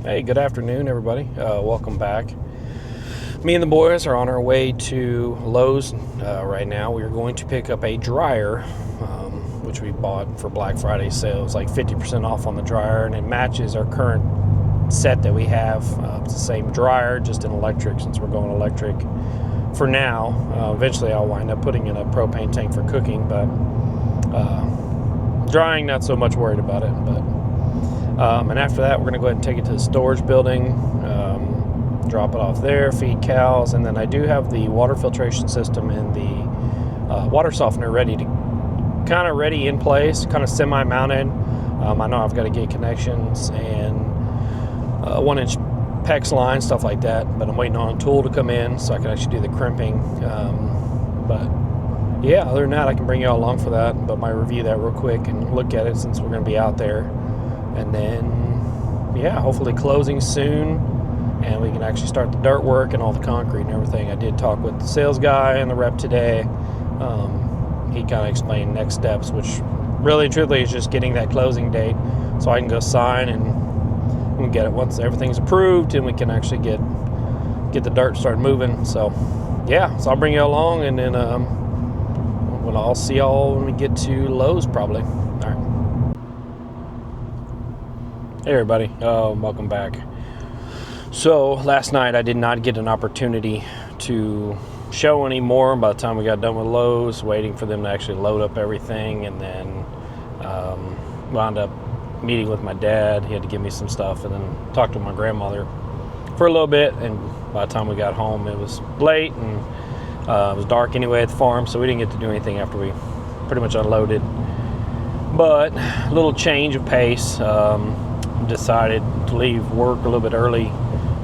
Hey, good afternoon, everybody. Welcome back. Me and the boys are on our way to Lowe's right now. We are going to pick up a dryer, which we bought for Black Friday sales, like 50% off on the dryer, and it matches our current set that we have. It's the same dryer, just in electric, since we're going electric for now. Eventually I'll wind up putting in a propane tank for cooking, but drying, not so much worried about it. And after that, we're going to go ahead and take it to the storage building, drop it off there, feed cows, and then I do have the water filtration system and the water softener ready in place, kind of semi-mounted. I know I've got to get connections and 1-inch PEX line, stuff like that, but I'm waiting on a tool to come in so I can actually do the crimping. But yeah, other than that, I can bring you all along for that, but might review that real quick and look at it since we're going to be out there. And then, yeah, hopefully closing soon, and we can actually start the dirt work and all the concrete and everything. I did talk with the sales guy and the rep today. He kind of explained next steps, which really, truthfully, is just getting that closing date so I can go sign and we get it once everything's approved, and we can actually get the dirt started moving. So, yeah, so I'll bring you along, and then I'll see y'all when we get to Lowe's probably. All right. Hey everybody, welcome back. So last night I did not get an opportunity to show anymore. By the time we got done with Lowe's, waiting for them to actually load up everything, and then wound up meeting with my dad. He had to give me some stuff, and then talked to my grandmother for a little bit, and by the time we got home it was late, and it was dark anyway at the farm, so we didn't get to do anything after we pretty much unloaded. But a little change of pace. Decided to leave work a little bit early,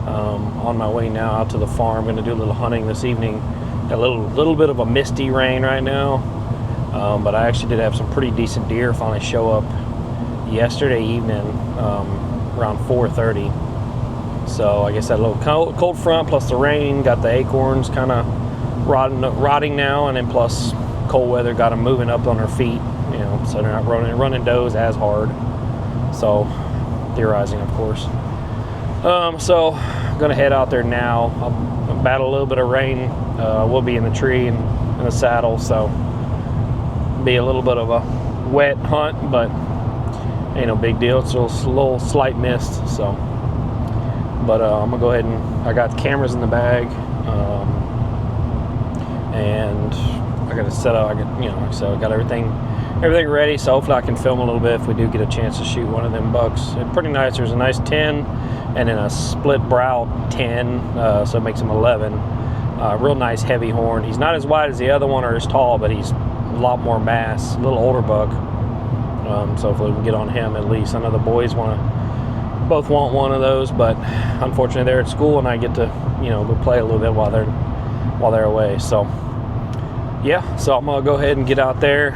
on my way now out to the farm. I'm going to do a little hunting this evening. Got a little bit of a misty rain right now, but I actually did have some pretty decent deer finally show up yesterday evening, around 4:30. So I guess that little cold front plus the rain got the acorns kind of rotting now, and then plus cold weather got them moving up on their feet, so they're not running does as hard. So theorizing, of course. So I'm gonna head out there now. I'll battle a little bit of rain. We'll be in the tree and in the saddle, so be a little bit of a wet hunt, but ain't no big deal. It's a little slight mist. So, but I'm gonna go ahead and I got the cameras in the bag, and I got to set up. So I got everything ready, so hopefully I can film a little bit if we do get a chance to shoot one of them bucks. It's pretty nice. There's a nice 10 and then a split brow 10, so it makes him 11. Real nice heavy horn. He's not as wide as the other one or as tall, but he's a lot more mass. A little older buck, so hopefully we can get on him at least. I know the boys both want one of those, but unfortunately they're at school and I get to go play a little bit while they're away. So yeah, so I'm gonna go ahead and get out there,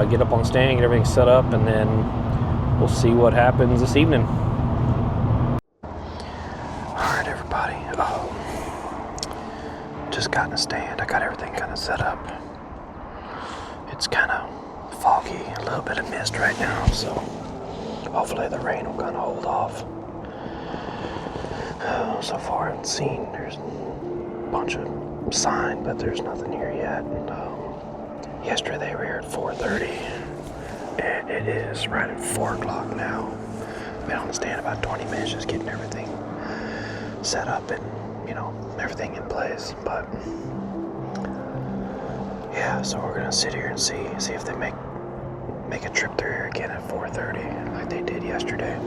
get up on the stand, get everything set up, and then we'll see what happens this evening. Alright everybody, just got in the stand. I got everything kind of set up. It's kind of foggy, a little bit of mist right now, so hopefully the rain will kind of hold off. So far I haven't seen, there's a bunch of sign, but there's nothing here yet. Yesterday we were at 4:30, and it is right at 4 o'clock now. Been on the stand about 20 minutes just getting everything set up and everything in place. But yeah, so we're gonna sit here and see if they make a trip through here again at 4:30 like they did yesterday.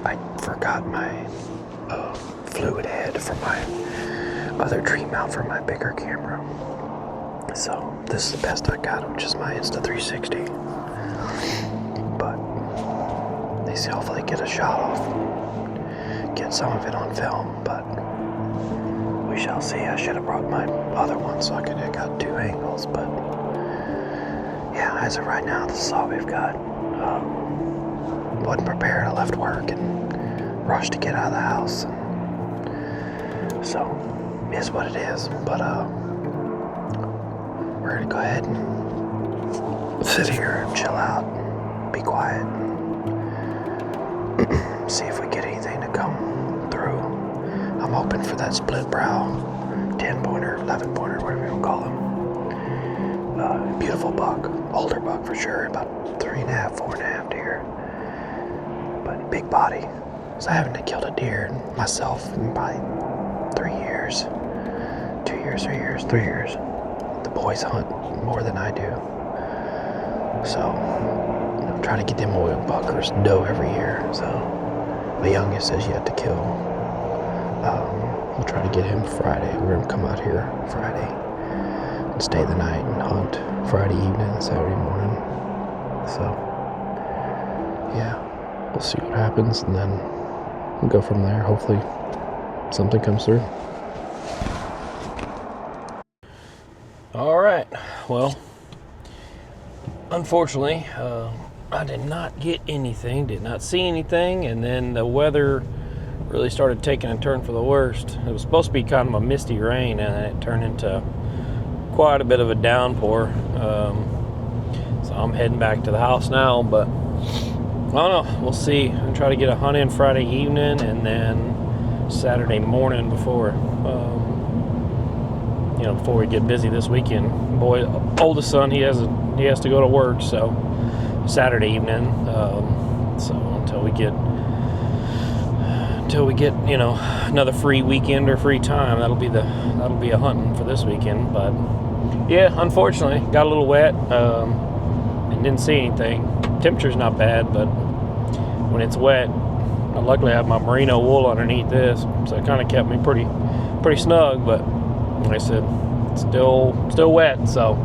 I forgot my fluid head for my other tree mount for my bigger camera, so this is the best I got, which is my Insta360. But they see, hopefully get a shot off, get some of it on film, but we shall see. I should have brought my other one so I could have got 2 angles, but yeah, as of right now this is all we've got. Wasn't prepared. I left work and rushed to get out of the house, so is what it is. But we're gonna go ahead and sit here and chill out, be quiet, see if we get anything to come through. I'm hoping for that split brow 10-pointer, 11-pointer, whatever you want to call them. Beautiful buck, older buck for sure, about 3.5, 4.5 deer. But big body. So I haven't killed a deer myself in probably 3 years. 2 years, 3 years, 3 years. The boys hunt more than I do. So I'm trying to get them oil buckers doe every year. So my youngest has yet to kill. We'll try to get him Friday. We're gonna come out here Friday and stay the night and hunt Friday evening, Saturday morning. So yeah, we'll see what happens and then we'll go from there. Hopefully something comes through. All right, well, unfortunately, I did not get anything, did not see anything, and then the weather really started taking a turn for the worst. It was supposed to be kind of a misty rain, and then it turned into quite a bit of a downpour. So I'm heading back to the house now, but I don't know, we'll see. I'll try to get a hunt in Friday evening and then Saturday morning before before we get busy this weekend. Boy, oldest son, he has to go to work, so Saturday evening. So until we get another free weekend or free time, that'll be a hunting for this weekend. But yeah, unfortunately, got a little wet and didn't see anything. Temperature's not bad, but when it's wet, luckily I have my merino wool underneath this, so it kind of kept me pretty snug. But like I said, it's still wet, so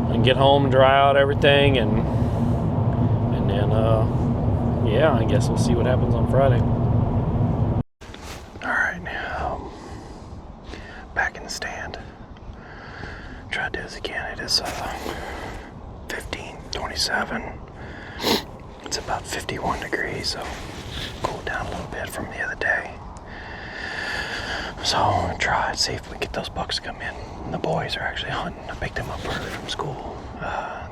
I can get home and dry out everything, and then yeah, I guess we'll see what happens on Friday. All right, back in the stand. Try to do this again. It is 15:27. It's about 51 degrees, so cooled down a little bit from the other day. So I'm gonna try and see if we can get those bucks to come in. And the boys are actually hunting. I picked them up early from school.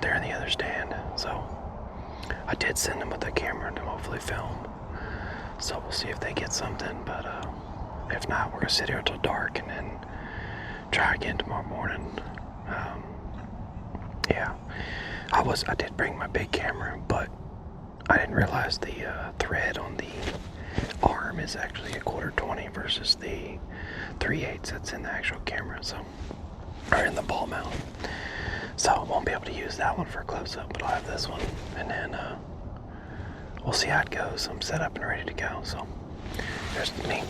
They're in the other stand, so I did send them with the camera to hopefully film. So we'll see if they get something, but if not, we're gonna sit here until dark and then try again tomorrow morning. Yeah, I did bring my big camera, but I didn't realize the thread on the arm is actually a 1/4-20 versus the 3/8 that's in the actual camera, so, or in the ball mount. So I won't be able to use that one for a close-up, but I'll have this one, and then we'll see how it goes. I'm set up and ready to go, so there's me.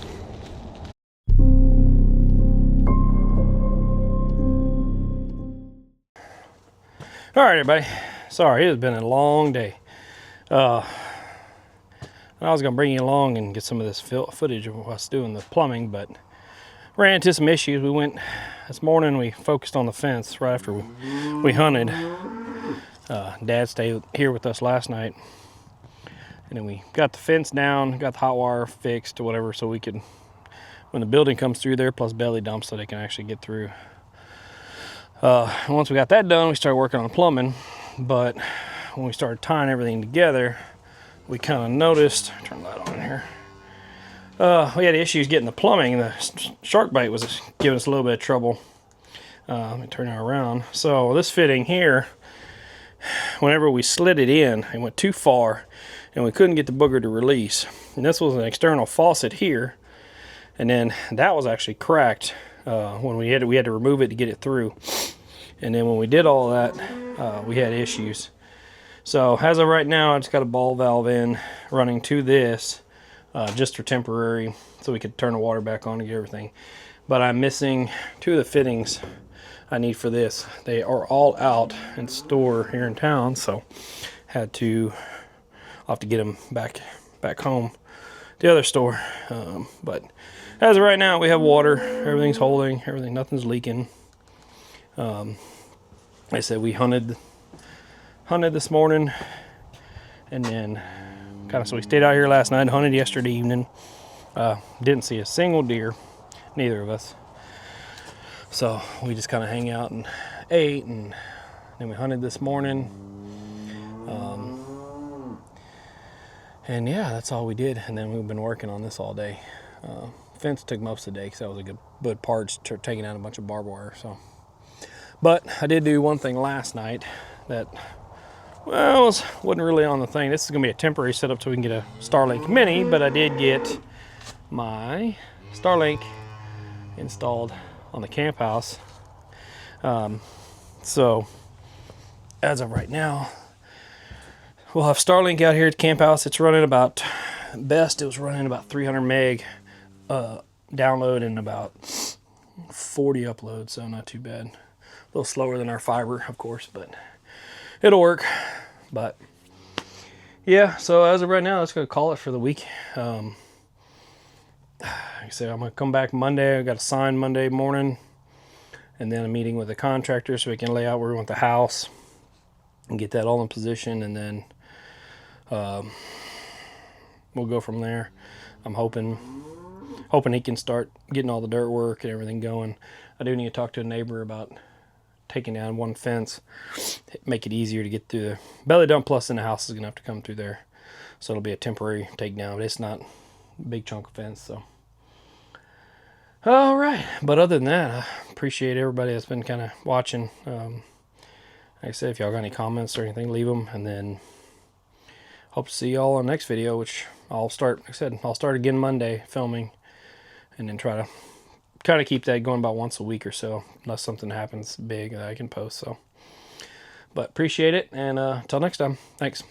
All right, everybody. Sorry, it has been a long day. I was gonna bring you along and get some of this footage of us doing the plumbing, but ran into some issues. We went this morning, we focused on the fence right after we hunted. Dad stayed here with us last night, and then we got the fence down, got the hot wire fixed or whatever, so we could, when the building comes through there, plus belly dump, so they can actually get through. Once we got that done, we started working on plumbing, but when we started tying everything together, we kind of noticed, turn the light on here, we had issues getting the plumbing. The shark bite was giving us a little bit of trouble. Let me turn it around. So this fitting here, whenever we slid it in, it went too far and we couldn't get the booger to release. And this was an external faucet here, and then that was actually cracked. When we had to remove it to get it through, and then when we did all that, we had issues. So as of right now, I just got a ball valve in running to this, just for temporary, so we could turn the water back on and get everything. But I'm missing 2 of the fittings I need for this. They are all out in store here in town, so I'll have to get them back home, the other store. But as of right now, we have water. Everything's holding. Nothing's leaking. Like I said, we hunted this morning, and then so we stayed out here last night and hunted yesterday evening. Didn't see a single deer, neither of us. So we just kind of hang out and ate, and then we hunted this morning. And yeah, that's all we did. And then we've been working on this all day. Fence took most of the day because that was a good part, taking out a bunch of barbed wire. So, but I did do one thing last night that, well, wasn't really on the thing. This is gonna be a temporary setup till we can get a Starlink Mini, but I did get my Starlink installed on the camp house. So as of right now, we'll have Starlink out here at camp house. It's running about, best it was running about 300 meg download and about 40 uploads, so not too bad. A little slower than our fiber, of course, but it'll work. But yeah, so as of right now, that's gonna call it for the week. Like I said, I'm gonna come back Monday. I got to sign Monday morning, and then a meeting with the contractor so we can lay out where we want the house and get that all in position, and then we'll go from there. I'm hoping he can start getting all the dirt work and everything going. I do need to talk to a neighbor about taking down one fence, make it easier to get through the belly dump, plus then the house is gonna have to come through there, so it'll be a temporary takedown, but it's not a big chunk of fence. So all right, but other than that, I appreciate everybody that's been kind of watching. Like I said, if y'all got any comments or anything, leave them, and then hope to see y'all on the next video, which I'll start, like I said, I'll start again Monday filming, and then try to kind of keep that going about once a week or so, unless something happens big that I can post. So, but appreciate it, and until next time, thanks.